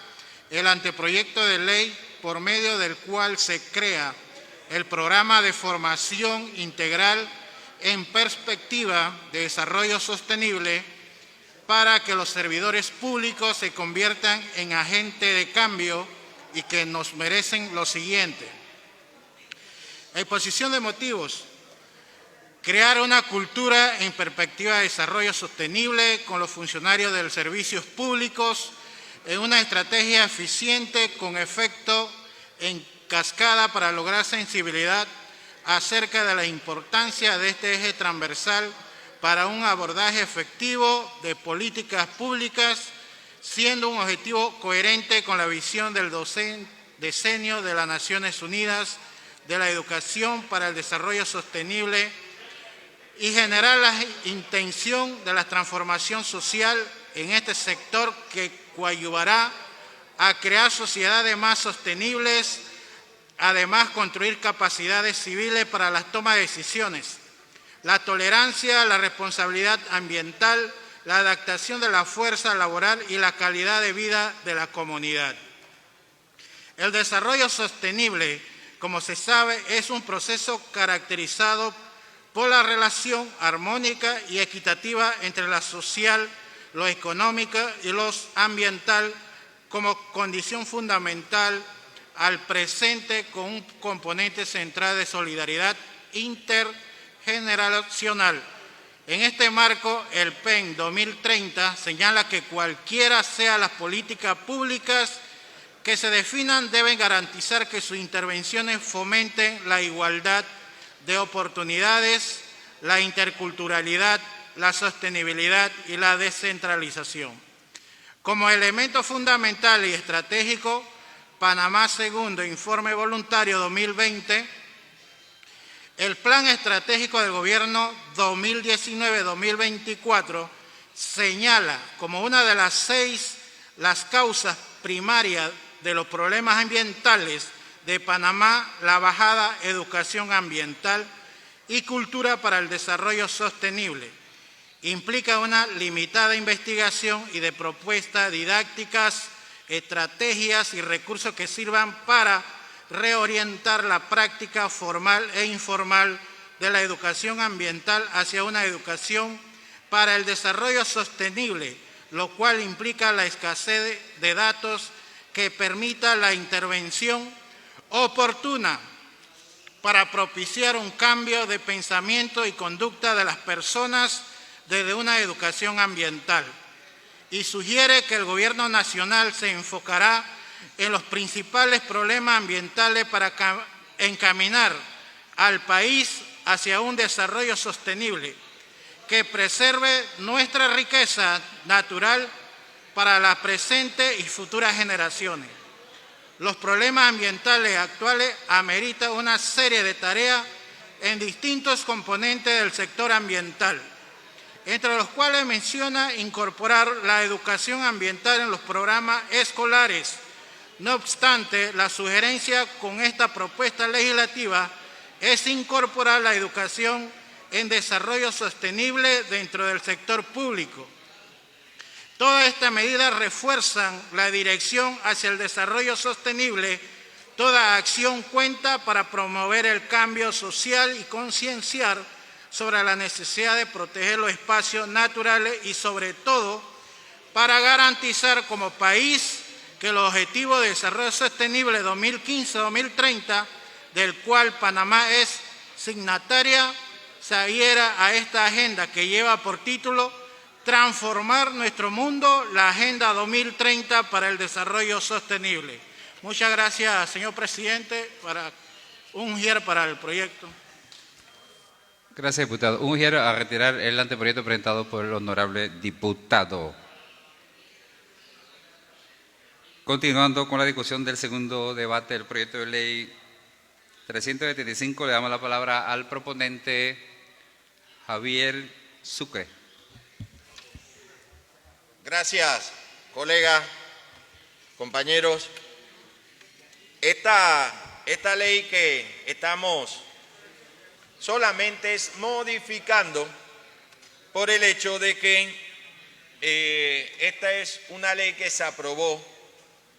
el anteproyecto de ley por medio del cual se crea el Programa de Formación Integral en Perspectiva de Desarrollo Sostenible para que los servidores públicos se conviertan en agentes de cambio y que nos merecen lo siguiente. Exposición de motivos. Crear una cultura en perspectiva de desarrollo sostenible con los funcionarios de los servicios públicos en una estrategia eficiente con efecto en cascada para lograr sensibilidad acerca de la importancia de este eje transversal para un abordaje efectivo de políticas públicas, siendo un objetivo coherente con la visión del decenio de las Naciones Unidas de la educación para el desarrollo sostenible y generar la intención de la transformación social en este sector que coadyuvará a crear sociedades más sostenibles, además construir capacidades civiles para la toma de decisiones, la tolerancia, la responsabilidad ambiental, la adaptación de la fuerza laboral y la calidad de vida de la comunidad. El desarrollo sostenible, como se sabe, es un proceso caracterizado por la relación armónica y equitativa entre la social, lo económico y lo ambiental como condición fundamental al presente con un componente central de solidaridad intergeneracional. En este marco, el PEN 2030 señala que cualquiera sean las políticas públicas que se definan deben garantizar que sus intervenciones fomenten la igualdad de oportunidades, la interculturalidad, la sostenibilidad y la descentralización. Como elemento fundamental y estratégico, Panamá Segundo Informe Voluntario 2020, el Plan Estratégico del Gobierno 2019-2024 señala como una de las 6 las causas primarias de los problemas ambientales de Panamá la bajada educación ambiental y cultura para el desarrollo sostenible. Implica una limitada investigación y de propuestas didácticas, estrategias y recursos que sirvan para reorientar la práctica formal e informal de la educación ambiental hacia una educación para el desarrollo sostenible, lo cual implica la escasez de datos que permita la intervención oportuna para propiciar un cambio de pensamiento y conducta de las personas desde una educación ambiental, y sugiere que el Gobierno Nacional se enfocará en los principales problemas ambientales para encaminar al país hacia un desarrollo sostenible que preserve nuestra riqueza natural para las presentes y futuras generaciones. los problemas ambientales actuales ameritan una serie de tareas en distintos componentes del sector ambiental, entre los cuales menciona incorporar la educación ambiental en los programas escolares. No obstante, la sugerencia con esta propuesta legislativa es incorporar la educación en desarrollo sostenible dentro del sector público. Todas estas medidas refuerzan la dirección hacia el desarrollo sostenible. Toda acción cuenta para promover el cambio social y concienciar sobre la necesidad de proteger los espacios naturales y, sobre todo, para garantizar como país que los Objetivos de Desarrollo Sostenible 2015-2030, del cual Panamá es signataria, se adhiera a esta agenda que lleva por título Transformar nuestro mundo, la Agenda 2030 para el Desarrollo Sostenible. Muchas gracias, señor presidente, un GIER para el proyecto. Gracias, diputado. Un GIER a retirar el anteproyecto presentado por el honorable diputado. Continuando con la discusión del segundo debate del proyecto de ley 375, le damos la palabra al proponente Javier Sucre. Gracias, colegas, compañeros. Esta ley que estamos solamente es modificando por el hecho de que esta es una ley que se aprobó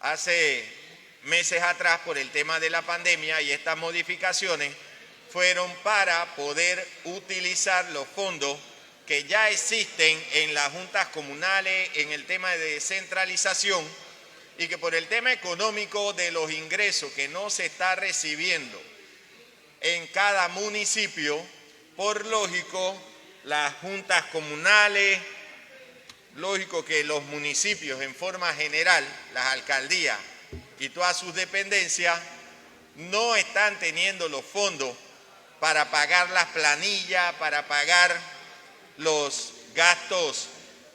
hace meses atrás por el tema de la pandemia, y estas modificaciones fueron para poder utilizar los fondos que ya existen en las juntas comunales en el tema de descentralización, y que por el tema económico de los ingresos que no se está recibiendo en cada municipio, por lógico, las juntas comunales, lógico que los municipios en forma general, las alcaldías y todas sus dependencias, no están teniendo los fondos para pagar las planillas, para pagar los gastos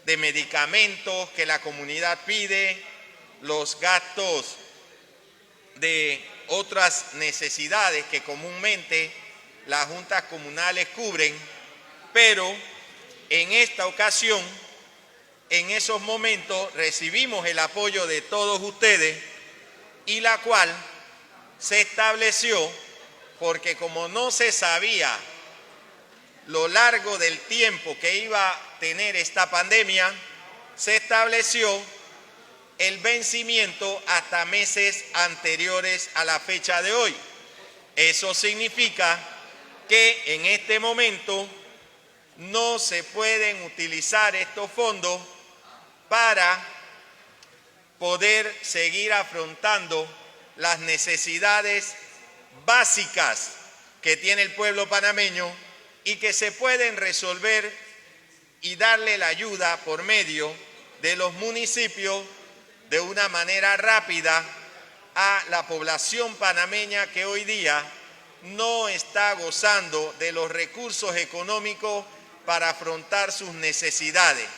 de medicamentos que la comunidad pide, los gastos de otras necesidades que comúnmente las juntas comunales cubren, pero en esta ocasión, en esos momentos, recibimos el apoyo de todos ustedes, y la cual se estableció porque como no se sabía lo largo del tiempo que iba a tener esta pandemia, se estableció el vencimiento hasta meses anteriores a la fecha de hoy. Eso significa que en este momento no se pueden utilizar estos fondos para poder seguir afrontando las necesidades básicas que tiene el pueblo panameño, y que se pueden resolver y darle la ayuda por medio de los municipios de una manera rápida a la población panameña que hoy día no está gozando de los recursos económicos para afrontar sus necesidades.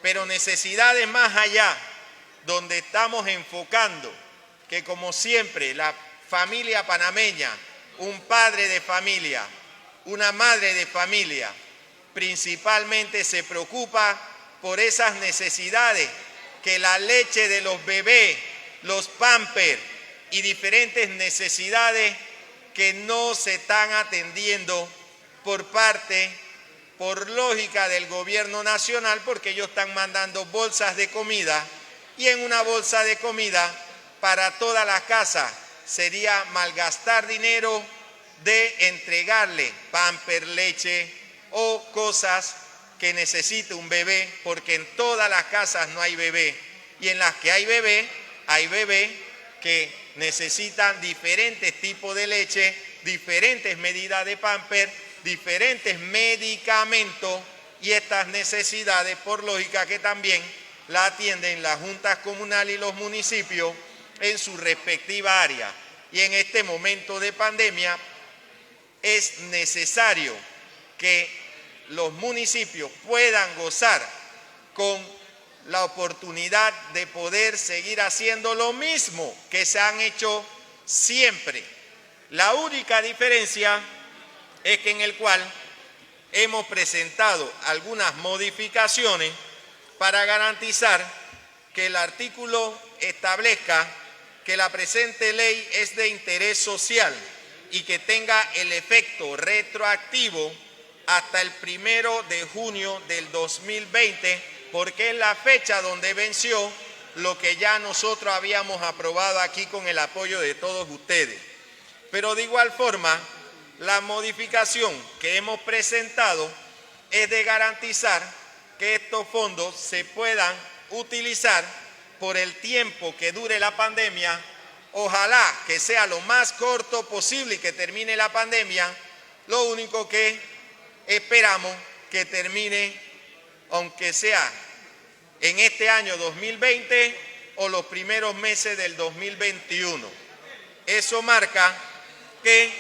Pero necesidades más allá, donde estamos enfocando que, como siempre, la familia panameña, un padre de familia, una madre de familia, principalmente se preocupa por esas necesidades que la leche de los bebés, los pampers y diferentes necesidades que no se están atendiendo por lógica del gobierno nacional, porque ellos están mandando bolsas de comida, y en una bolsa de comida para toda la casa sería malgastar dinero de entregarle pamper, leche o cosas que necesite un bebé, porque en todas las casas no hay bebé, y en las que hay bebé que necesitan diferentes tipos de leche, diferentes medidas de pamper, diferentes medicamentos, y estas necesidades, por lógica, que también la atienden las juntas comunales y los municipios en su respectiva área. Y en este momento de pandemia es necesario que los municipios puedan gozar con la oportunidad de poder seguir haciendo lo mismo que se han hecho siempre. La única diferencia es que en el cual hemos presentado algunas modificaciones para garantizar que el artículo establezca que la presente ley es de interés social y que tenga el efecto retroactivo hasta el 1 de junio del 2020, porque es la fecha donde venció lo que ya nosotros habíamos aprobado aquí con el apoyo de todos ustedes. Pero de igual forma, la modificación que hemos presentado es de garantizar que estos fondos se puedan utilizar por el tiempo que dure la pandemia. Ojalá que sea lo más corto posible y que termine la pandemia. Lo único que esperamos que termine, aunque sea en este año 2020 o los primeros meses del 2021. Eso marca que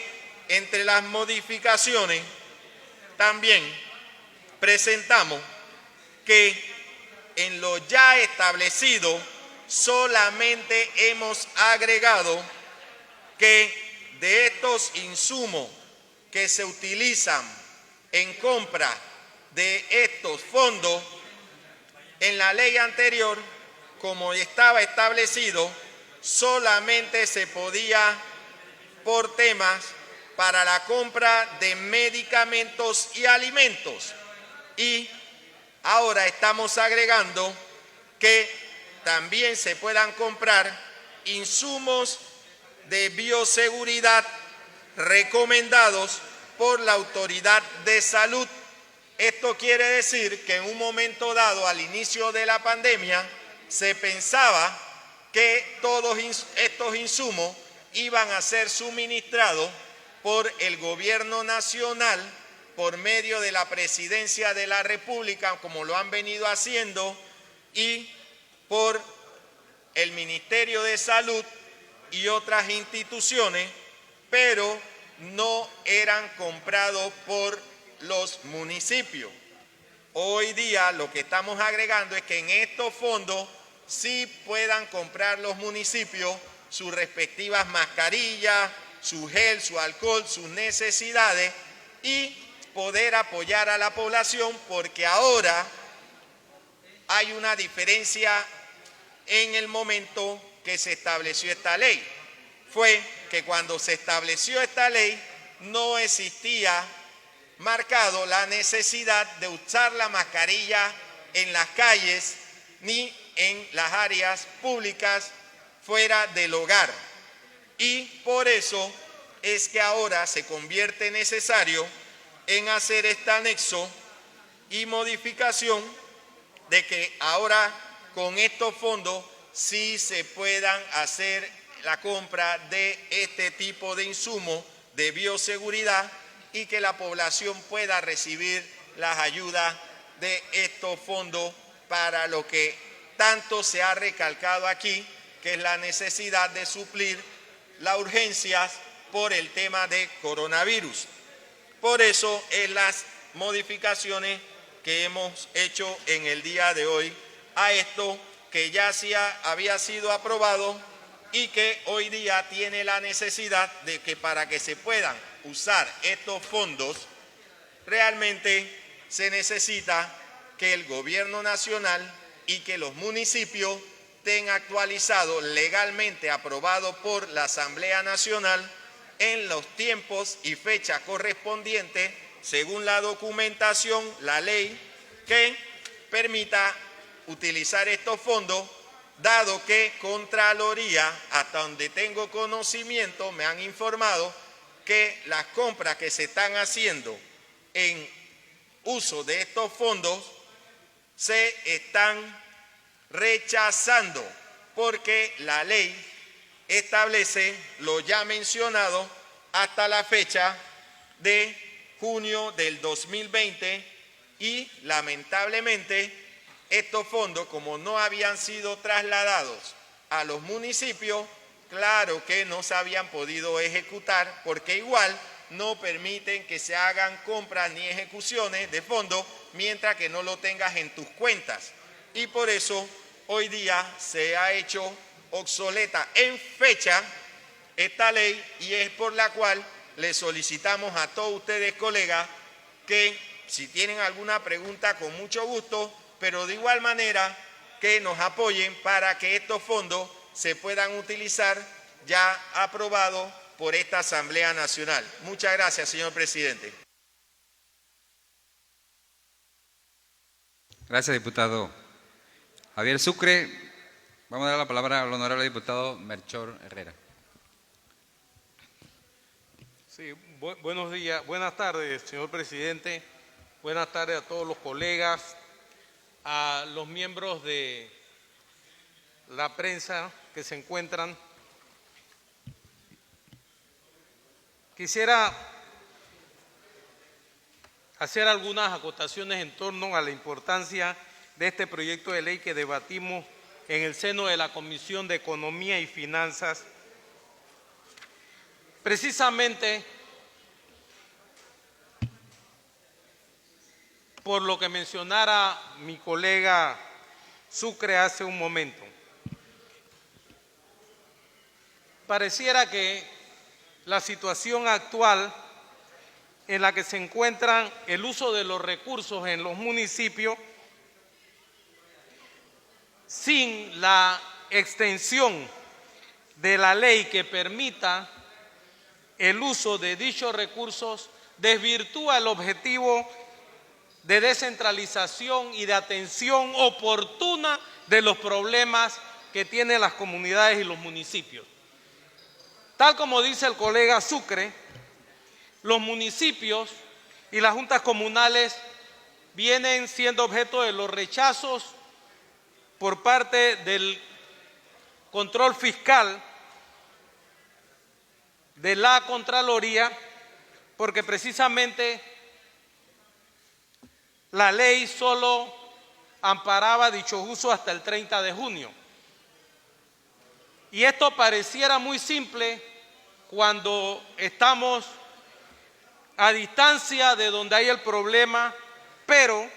entre las modificaciones también presentamos que en lo ya establecido solamente hemos agregado que de estos insumos que se utilizan en compra de estos fondos, en la ley anterior, como estaba establecido, solamente se podía por temas para la compra de medicamentos y alimentos. Y ahora estamos agregando que también se puedan comprar insumos de bioseguridad recomendados por la Autoridad de Salud. Esto quiere decir que en un momento dado, al inicio de la pandemia, se pensaba que todos estos insumos iban a ser suministrados por el Gobierno Nacional por medio de la Presidencia de la República, como lo han venido haciendo, y por el Ministerio de Salud y otras instituciones, pero no eran comprados por los municipios. Hoy día lo que estamos agregando es que en estos fondos sí puedan comprar los municipios sus respectivas mascarillas, su gel, su alcohol, sus necesidades y poder apoyar a la población, porque ahora hay una diferencia en el momento que se estableció esta ley. Fue que cuando se estableció esta ley no existía marcado la necesidad de usar la mascarilla en las calles ni en las áreas públicas fuera del hogar. Y por eso es que ahora se convierte necesario en hacer este anexo y modificación de que ahora con estos fondos sí se puedan hacer la compra de este tipo de insumos de bioseguridad y que la población pueda recibir las ayudas de estos fondos para lo que tanto se ha recalcado aquí, que es la necesidad de suplir las urgencias por el tema de coronavirus. Por eso es las modificaciones que hemos hecho en el día de hoy a esto que ya había sido aprobado y que hoy día tiene la necesidad de que para que se puedan usar estos fondos, realmente se necesita que el Gobierno Nacional y que los municipios tengan actualizado legalmente aprobado por la Asamblea Nacional en los tiempos y fechas correspondientes, según la documentación, la ley, que permita utilizar estos fondos, dado que Contraloría, hasta donde tengo conocimiento, me han informado que las compras que se están haciendo en uso de estos fondos se están rechazando, porque la ley establece lo ya mencionado hasta la fecha de junio del 2020 y lamentablemente estos fondos, como no habían sido trasladados a los municipios, claro que no se habían podido ejecutar, porque igual no permiten que se hagan compras ni ejecuciones de fondos mientras que no lo tengas en tus cuentas. y por eso hoy día se ha hecho obsoleta en fecha esta ley, y es por la cual le solicitamos a todos ustedes, colegas, que si tienen alguna pregunta, con mucho gusto, pero de igual manera que nos apoyen para que estos fondos se puedan utilizar ya aprobados por esta Asamblea Nacional. Muchas gracias, señor presidente. Gracias, diputado Javier Sucre. Vamos a dar la palabra al honorable diputado Melchor Herrera. Sí, buenos días, buenas tardes, señor presidente. Buenas tardes a todos los colegas, a los miembros de la prensa que se encuentran. Quisiera hacer algunas acotaciones en torno a la importancia de este proyecto de ley que debatimos en el seno de la Comisión de Economía y Finanzas. Precisamente por lo que mencionara mi colega Sucre hace un momento. Pareciera que la situación actual en la que se encuentran el uso de los recursos en los municipios, sin la extensión de la ley que permita el uso de dichos recursos, desvirtúa el objetivo de descentralización y de atención oportuna de los problemas que tienen las comunidades y los municipios. Tal como dice el colega Sucre, los municipios y las juntas comunales vienen siendo objeto de los rechazos por parte del control fiscal de la Contraloría, porque precisamente la ley solo amparaba dicho uso hasta el 30 de junio. Y esto pareciera muy simple cuando estamos a distancia de donde hay el problema, pero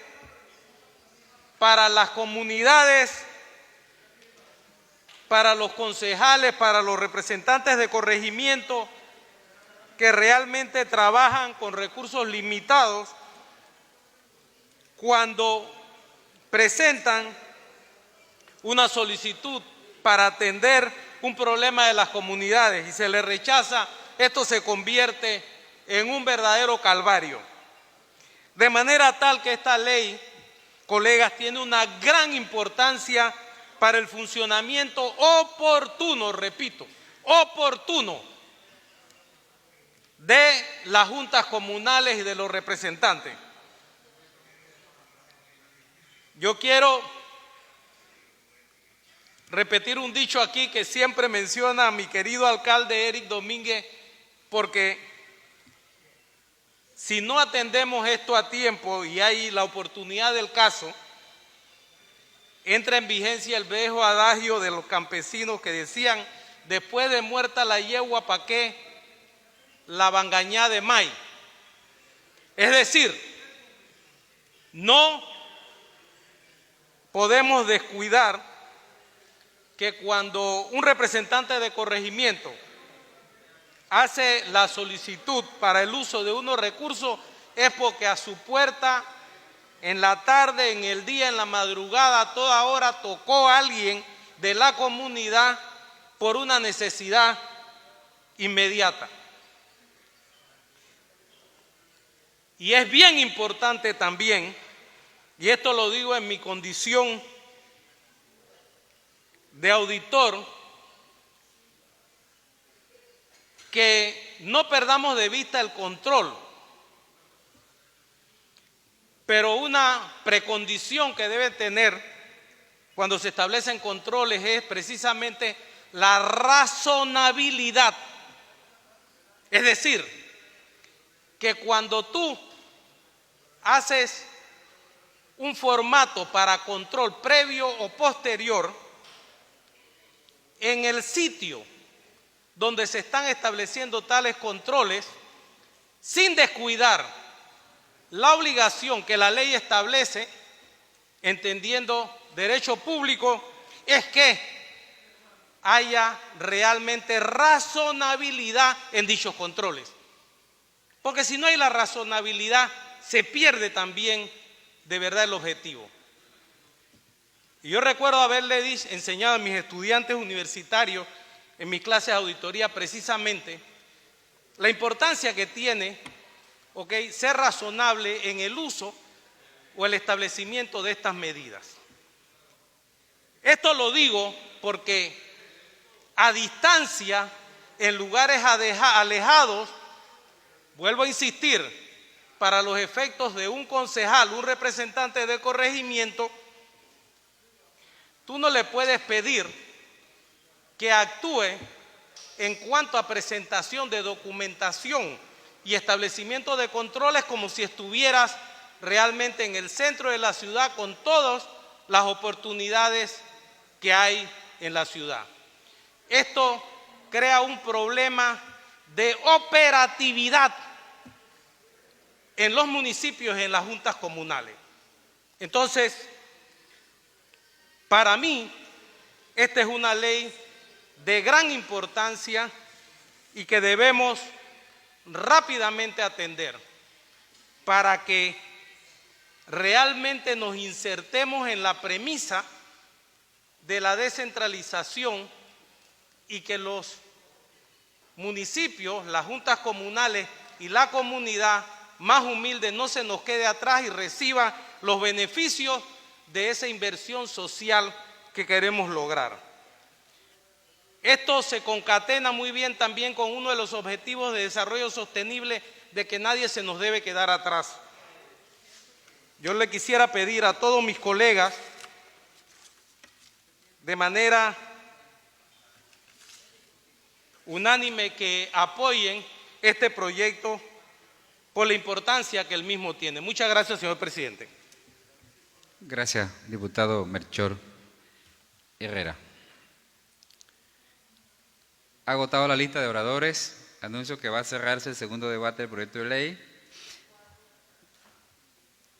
para las comunidades, para los concejales, para los representantes de corregimiento que realmente trabajan con recursos limitados, cuando presentan una solicitud para atender un problema de las comunidades y se les rechaza, esto se convierte en un verdadero calvario. De manera tal que esta ley, colegas, tiene una gran importancia para el funcionamiento oportuno, repito, oportuno de las juntas comunales y de los representantes. Yo quiero repetir un dicho aquí que siempre menciona a mi querido alcalde Eric Domínguez, porque si no atendemos esto a tiempo y hay la oportunidad del caso, entra en vigencia el viejo adagio de los campesinos que decían: después de muerta la yegua, ¿pa' qué la bangañá de maíz? Es decir, no podemos descuidar que cuando un representante de corregimiento hace la solicitud para el uso de unos recursos, es porque a su puerta, en la tarde, en el día, en la madrugada, a toda hora, tocó a alguien de la comunidad por una necesidad inmediata. Y es bien importante también, y esto lo digo en mi condición de auditor, que no perdamos de vista el control, pero una precondición que debe tener cuando se establecen controles es precisamente la razonabilidad. Es decir, que cuando tú haces un formato para control previo o posterior, en el sitio donde se están estableciendo tales controles, sin descuidar la obligación que la ley establece, entendiendo derecho público es que haya realmente razonabilidad en dichos controles. Porque si no hay la razonabilidad, se pierde también de verdad el objetivo. Y yo recuerdo haberle enseñado a mis estudiantes universitarios en mis clases de auditoría precisamente la importancia que tiene, ser razonable en el uso o el establecimiento de estas medidas. Esto lo digo porque a distancia, en lugares alejados, vuelvo a insistir, para los efectos de un concejal, un representante de corregimiento, tú no le puedes pedir que actúe en cuanto a presentación de documentación y establecimiento de controles como si estuvieras realmente en el centro de la ciudad con todas las oportunidades que hay en la ciudad. Esto crea un problema de operatividad en los municipios y en las juntas comunales. Entonces, para mí, esta es una ley de gran importancia y que debemos rápidamente atender para que realmente nos insertemos en la premisa de la descentralización y que los municipios, las juntas comunales y la comunidad más humilde no se nos quede atrás y reciba los beneficios de esa inversión social que queremos lograr. Esto se concatena muy bien también con uno de los objetivos de desarrollo sostenible de que nadie se nos debe quedar atrás. Yo le quisiera pedir a todos mis colegas de manera unánime que apoyen este proyecto por la importancia que el mismo tiene. Muchas gracias, señor presidente. Gracias, diputado Melchor Herrera. Ha agotado la lista de oradores. Anuncio que va a cerrarse el segundo debate del proyecto de ley.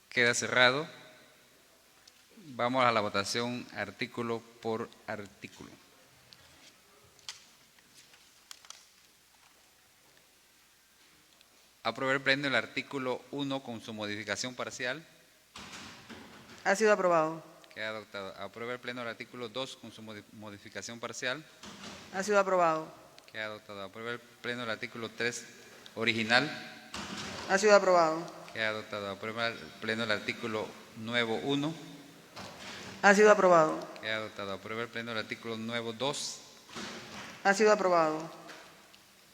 Queda cerrado. Vamos a la votación artículo por artículo. Aprueba el Pleno el artículo 1 con su modificación parcial. Ha sido aprobado. Queda adoptado. Aprueba el Pleno el artículo 2 con su modificación parcial. Ha sido aprobado. Queda adoptado. Aprueba el Pleno el artículo 3 original. Ha sido aprobado. Queda adoptado. Aprueba el Pleno el artículo nuevo 1. Ha sido aprobado. Queda adoptado. Aprueba el Pleno el artículo nuevo 2. Ha sido aprobado.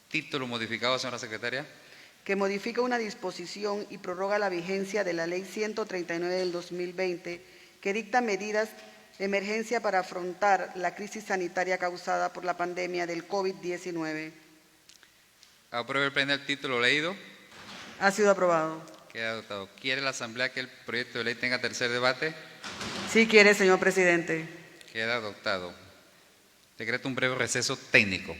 Título modificado, señora secretaria. Que modifica una disposición y prorroga la vigencia de la Ley 139 del 2020, que dicta medidas de emergencia para afrontar la crisis sanitaria causada por la pandemia del COVID-19. Aprueba el Pleno el título leído. Ha sido aprobado. Queda adoptado. ¿Quiere la Asamblea que el proyecto de ley tenga tercer debate? Sí quiere, señor presidente. Queda adoptado. Decreto un breve receso técnico.